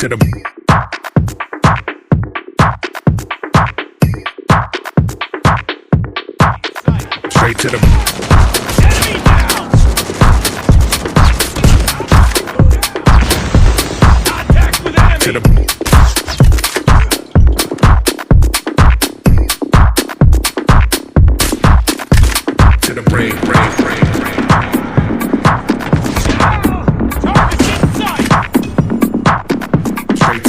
to the straight to the Enemy down! Contact with enemy! to the brain. Target in sight! Straight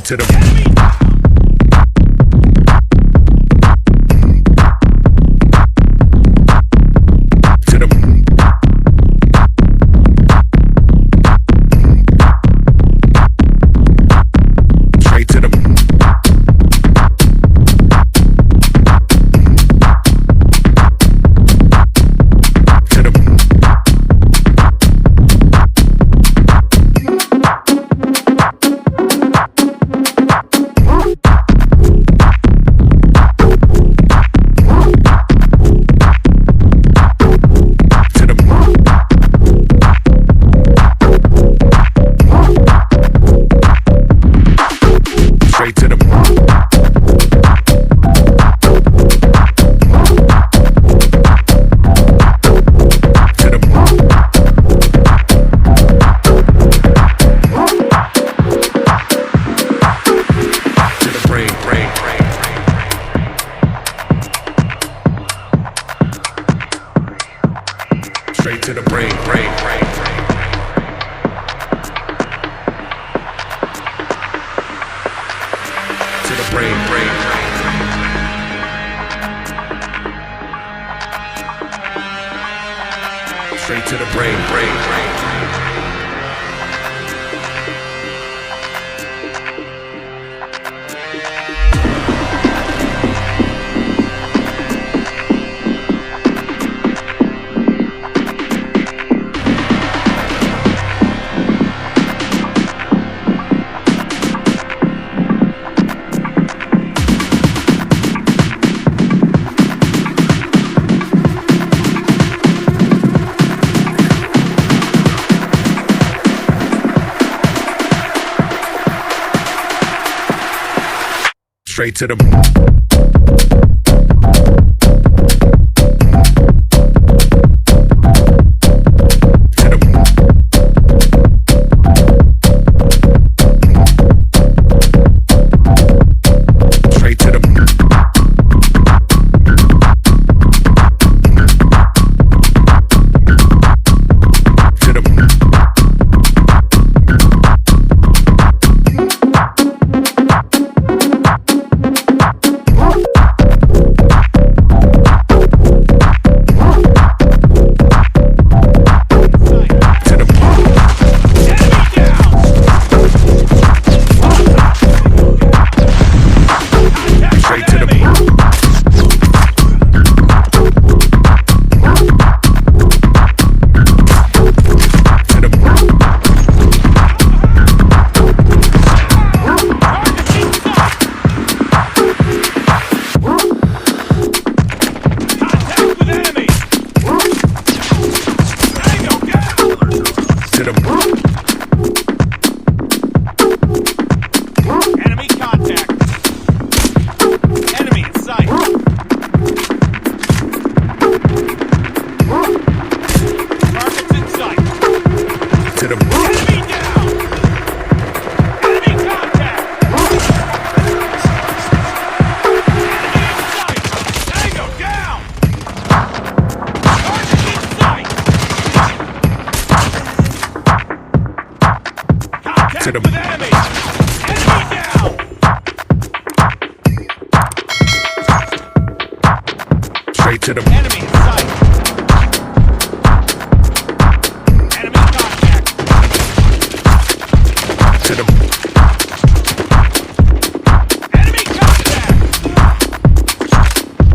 to the brain. Contact with enemy! Tango down! To the brain. Enemy contact! Enemy Straight to sight! the brain. Target in sight! Straight to the Enemy down! to the straight to the to the to the straight to the to the to the brain. Straight to the brain. To the brain. Straight to the brain. Straight to the straight to the to the to the enemy! Enemy down! straight to the Enemy in sight! Enemy contact! to the Enemy contact!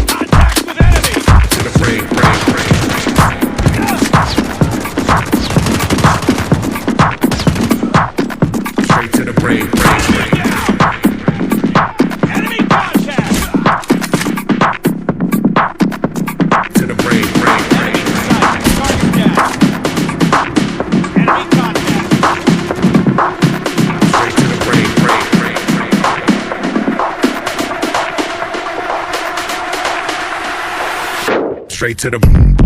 Contact with enemy! to the brain. straight to the